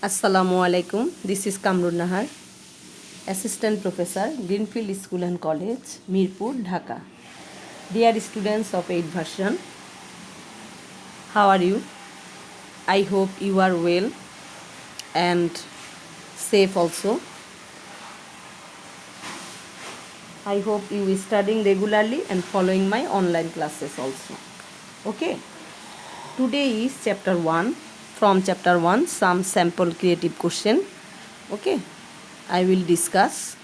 Assalamualaikum. This is Kamrun Nahar, Assistant Professor, Greenfield School and College, Mirpur, Dhaka. Dear students of 8th version, how are you? I hope you are well and safe also. I hope you are studying regularly and following my online classes also. Okay. Today is chapter 1. From chapter 1, some sample creative question. Okay. I will discuss.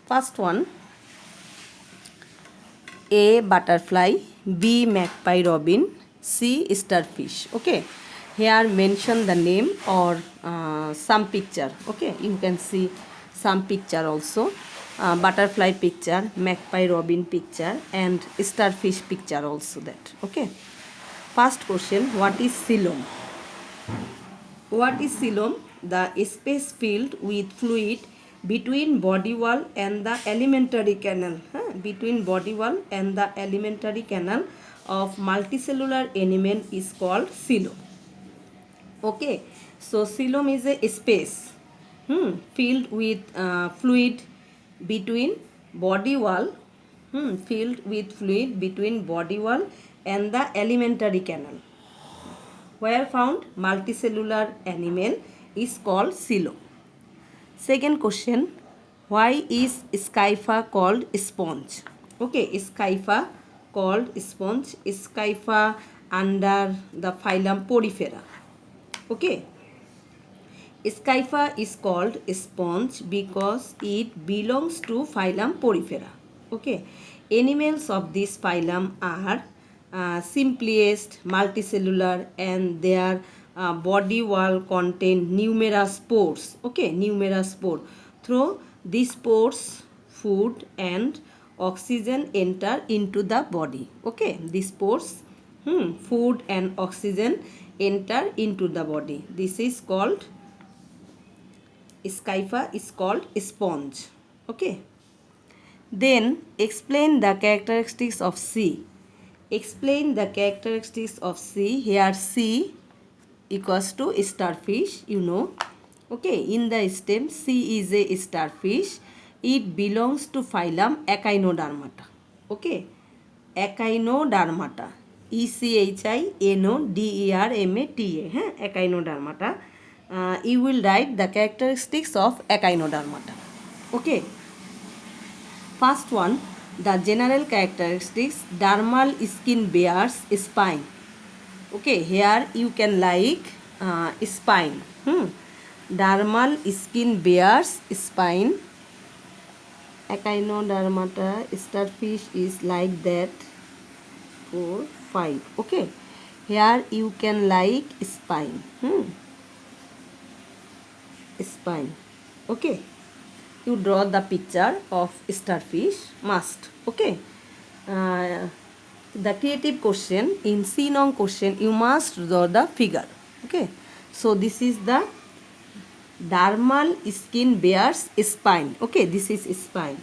First one, A. Butterfly, B. Magpie robin, C. Starfish. Okay, here mention the name or some picture. Okay, you can see some picture also. Butterfly picture, magpie robin picture, and starfish picture also that. Okay, first question, what is coelom? What is coelom? The space filled with fluid between body wall and the alimentary canal. Between body wall and the alimentary canal of multicellular animal is called coelom. Okay, so coelom is a space filled with fluid between body wall, filled with fluid between body wall and the alimentary canal. Where found multicellular animal is called coelom. Second question, why is Scypha called sponge? Okay, Scypha called sponge. Scypha under the phylum Porifera. Okay, Scypha is called sponge because it belongs to phylum Porifera. Okay, animals of this phylum are simplest, multicellular, and their body wall contain numerous pores. Okay, numerous pores. Through these pores, food and oxygen enter into the body. Okay, these pores, food and oxygen enter into the body. This is called Scypha is called sponge. Okay. Then explain the characteristics of sea. Explain the characteristics of sea. Here sea equals to starfish, you know. Okay, in the stem, sea is a starfish. It belongs to phylum Echinodermata. Okay, Echinodermata. Echinodermata. Echinodermata. You will write the characteristics of Echinodermata. Okay. First one, the general characteristics, dermal skin bears spine. Okay, here you can like spine. Dermal skin bears spine. Echinodermata starfish is like that. 4, 5. Okay, here you can like spine. Spine. Okay, you draw the picture of starfish must. Okay, the creative question in C-Nong question you must draw the figure. Okay, so this is the dermal skin bears spine. Okay, this is spine.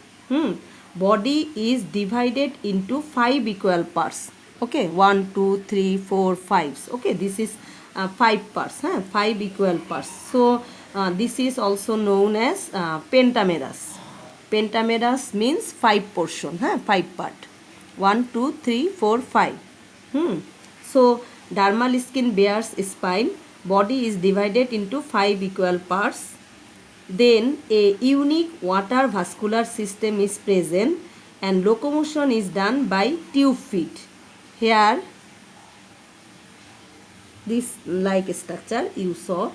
Body is divided into 5 equal parts. Okay, 1 2 3 4 5. Okay, this is 5 parts. 5 equal parts. So this is also known as pentamerous. Pentamerous means 5 portion. 5 part. 1 2 3 4 5. So dermal skin bears spine. Body is divided into 5 equal parts. Then a unique water vascular system is present and locomotion is done by tube feet. Here this like structure you saw,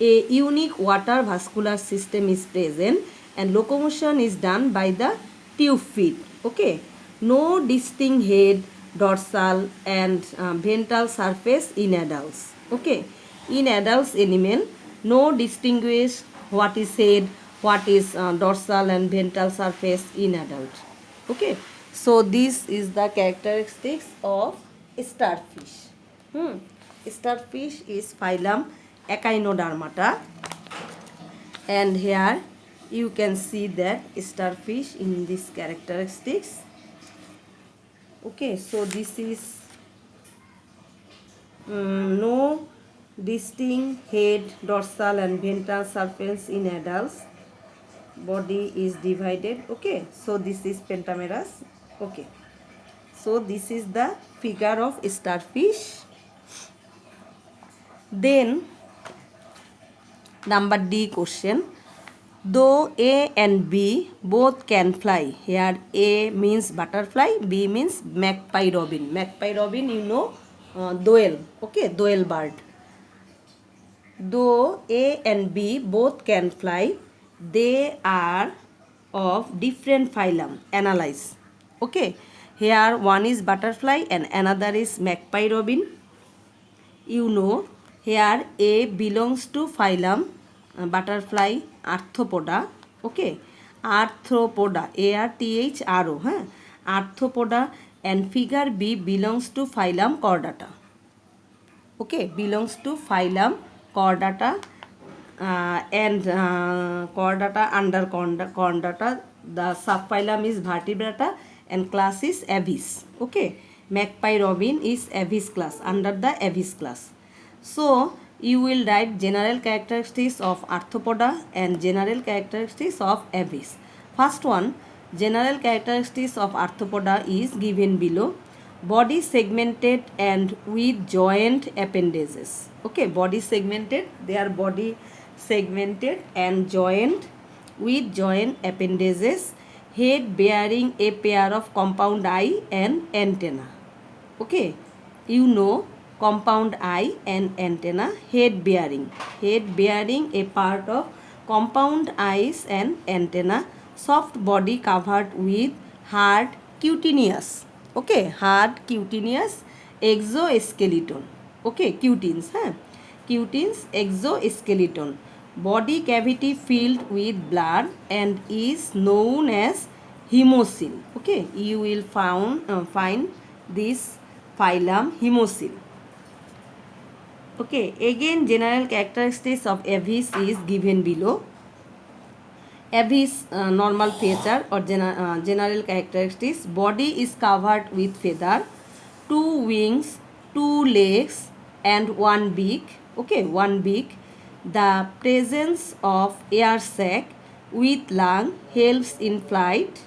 a unique water vascular system is present and locomotion is done by the tube feet. Okay, no distinct head, dorsal and ventral surface in adults. Okay, in adults animal no distinguish what is head, what is dorsal and ventral surface in adult. Okay, so this is the characteristics of starfish. Starfish is phylum Echinodermata, and here you can see that starfish in these characteristics. Okay, so this is no distinct head, dorsal and ventral surface in adults. Body is divided. Okay, so this is pentamerous. Okay, so this is the figure of starfish. Then number D question. Though A and B both can fly, here A means butterfly, B means magpie robin. Magpie robin, you know, doel. Okay, doel bird. Though A and B both can fly, they are of different phylum. Analyze. Okay, here one is butterfly and another is magpie robin. You know, here A belongs to phylum butterfly arthropoda. Okay, arthropoda, ARTHRO, huh? Arthropoda, and figure B belongs to phylum chordata. Okay, belongs to phylum chordata, and chordata under chordata. The subphylum is vertebrata and class is Aves. Okay, magpie robin is Aves class, under the Aves class. So you will write general characteristics of arthropoda and general characteristics of Aves. First one, general characteristics of arthropoda is given below. Body segmented and with joint appendages. Okay, body segmented, their body segmented and joined with joint appendages. Head bearing a pair of compound eye and antenna. Okay, you know, compound eye and antenna. Head bearing a part of compound eyes and antenna. Soft body covered with hard cutaneous. Okay, hard cutaneous exoskeleton. Okay, cutines, huh? Cutines, exoskeleton. Body cavity filled with blood and is known as hemocoel. Okay, you will find this phylum hemocoel. Okay, again general characteristics of Aves is given below. Aves normal feature or general characteristics. Body is covered with feather, 2 wings, 2 legs and 1 beak. Okay, 1 beak. The presence of air sac with lung helps in flight.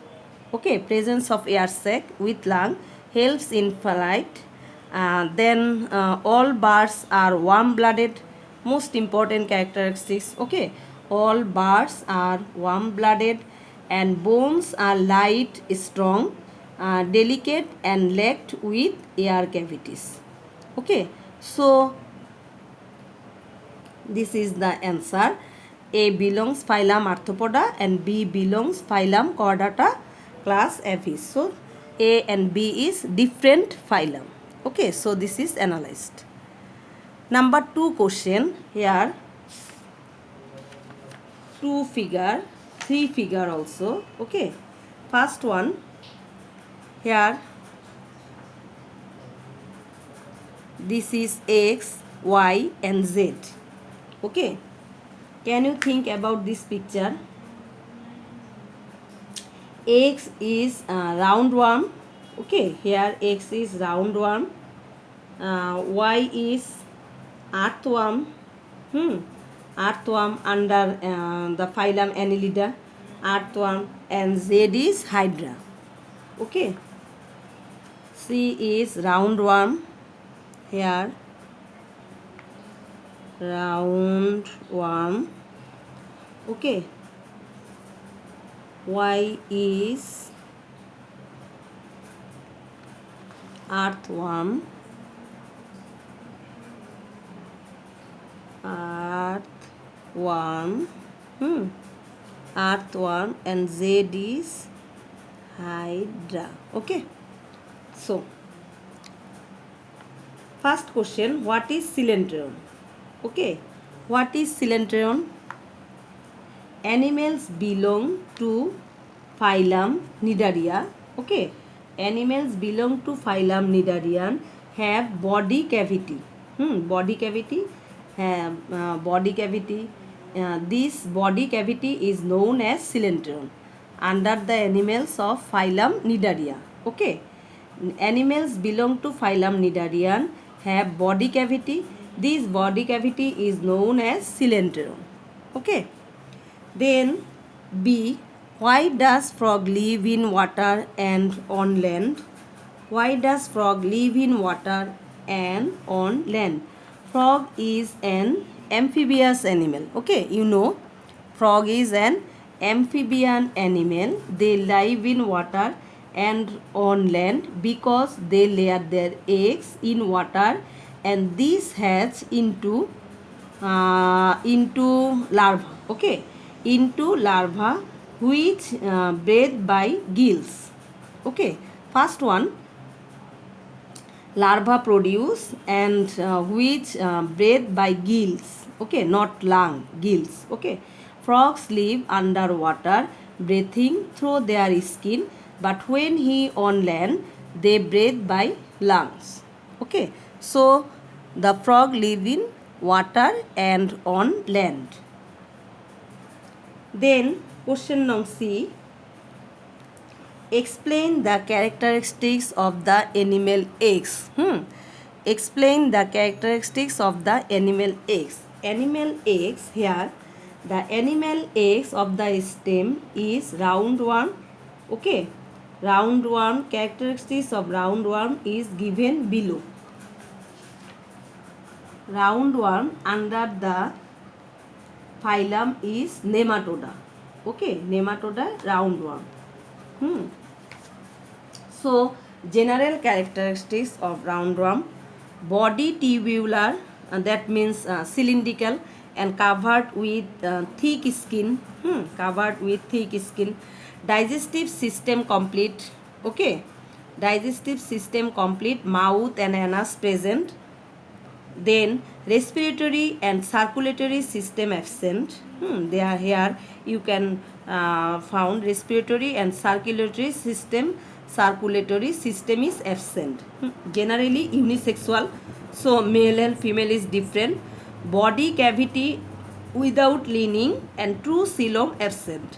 Okay, presence of air sac with lung helps in flight. Then all birds are warm blooded. Most important characteristics. Okay, all birds are warm blooded and bones are light, strong, delicate and lacked with air cavities. Okay, so this is the answer. A belongs phylum arthropoda and B belongs phylum chordata class Aves. So A and B is different phylum. Okay, so this is analyzed. Number 2 question. Here 2 figure, 3 figure also. Okay, first one, here this is X, Y and Z. Okay, can you think about this picture? X is roundworm. Okay, here X is roundworm. Y is earthworm. Earthworm under the phylum Annelida. Earthworm, and Z is hydra. Okay, C is roundworm. Here roundworm. Okay, Y is earthworm. Earthworm and Z is hydra. Okay, so first question, what is coelenteraon? Okay, what is coelenteraon? Animals belong to phylum Cnidaria. Okay, animals belong to phylum Cnidarian, have body cavity. Body cavity. Body cavity. This body cavity is known as coelenteraon under the animals of phylum Cnidaria. Okay, animals belong to phylum Cnidarian, have body cavity This body cavity is known as cylindron. Okay. Then B. Why does frog live in water and on land? Why does frog live in water and on land? Frog is an amphibious animal. Okay, you know, frog is an amphibian animal. They live in water and on land because they lay their eggs in water and these hatch into larva. Okay, into larva which breathe by gills. Okay, first one, larva produce and which breathe by gills. Okay, not lung, gills. Okay, frogs live underwater breathing through their skin, but when he on land they breathe by lungs. Okay, so the frog live in water and on land. Then question number C. Explain the characteristics of the animal eggs. Explain the characteristics of the animal eggs. Animal eggs here. The animal eggs of the stem is roundworm. Okay. Roundworm, characteristics of roundworm is given below. Roundworm under the phylum is Nematoda. Okay, Nematoda roundworm. So, general characteristics of roundworm: body tubular, that means cylindrical and covered with thick skin. Covered with thick skin. Digestive system complete. Okay, digestive system complete. Mouth and anus present. Then respiratory and circulatory system absent. They are here. You can found respiratory and circulatory system. Circulatory system is absent. Generally unisexual, so male and female is different. Body cavity without lining and true coelom absent.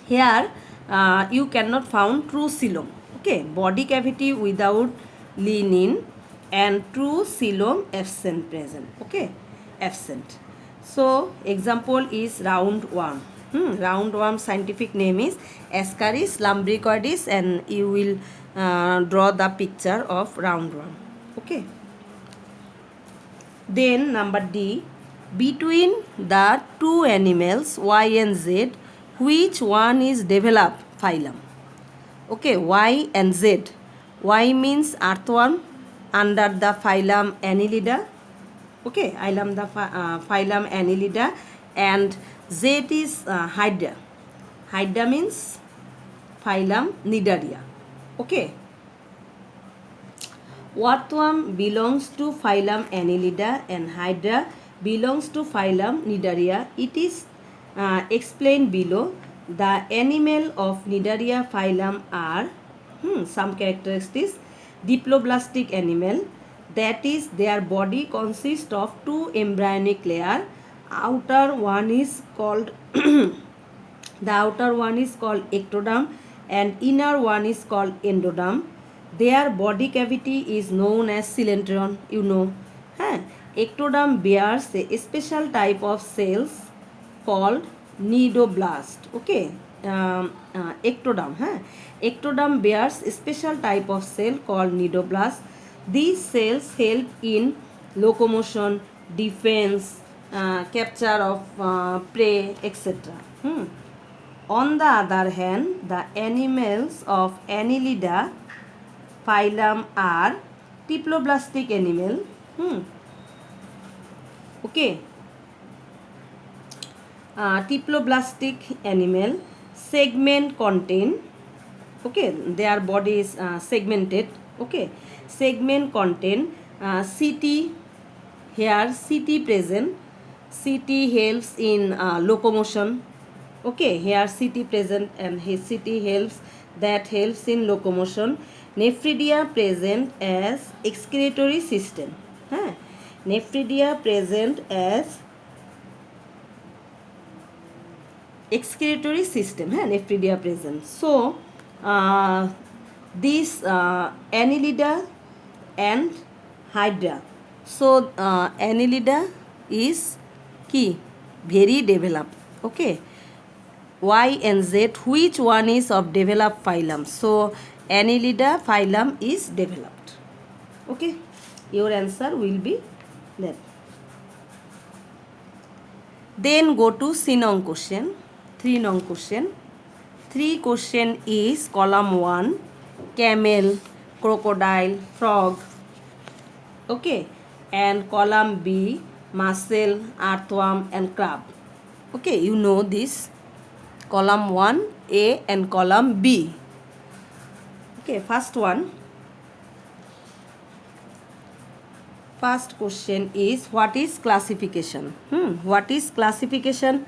Here you cannot found true coelom. Okay, body cavity without lining and true coelom absent present. Okay, absent. So example is roundworm. Roundworm scientific name is Ascaris lumbricoides and you will draw the picture of roundworm. Okay. Then number D. Between the two animals Y and Z, which one is developed phylum? Okay, Y and Z. Y means earthworm under the phylum Annelida. Okay, phylum Annelida, and Z is Hydra. Hydra means phylum Cnidaria. Okay. Earthworm belongs to phylum Annelida and Hydra belongs to phylum Cnidaria. It is explained below. The animal of Cnidaria phylum are some characteristics. Diploblastic animal, that is their body consists of two embryonic layer. Outer one is called the outer one is called ectoderm and inner one is called endoderm. Their body cavity is known as cylindron. You know, ectoderm bears a special type of cells called cnidoblast. Okay, ectoderm. Ectoderm bears a special type of cell called cnidoblast. These cells help in locomotion, defense, capture of prey, etc. On the other hand, the animals of Annelida phylum are diploblastic animal. Okay. Diploblastic animal, segment contain. Okay, their body is segmented. Okay, segment contain CT. Here CT present. CT helps in locomotion. Okay, here CT present and his CT helps in locomotion. Nephridia present as excretory system. Nephridia present as excretory system. Nephridia present. So this Annelida and Hydra, So Annelida is key, very developed. Okay. Y and Z, which one is of developed phylum? So Annelida phylum is developed. Okay. Your answer will be that. Then go to C-nong question. 3-nong question. 3 question is column 1, camel, crocodile, frog. Okay. And column B, mussel, earthworm and crab. Okay, you know this. Column 1 A and column B. Okay, first one. First question is, what is classification? What is classification?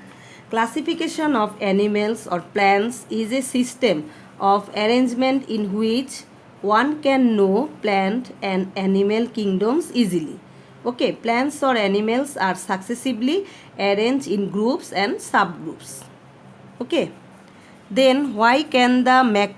Classification of animals or plants is a system of arrangement in which one can know plant and animal kingdoms easily. Okay, plants or animals are successively arranged in groups and subgroups. Okay, then why can the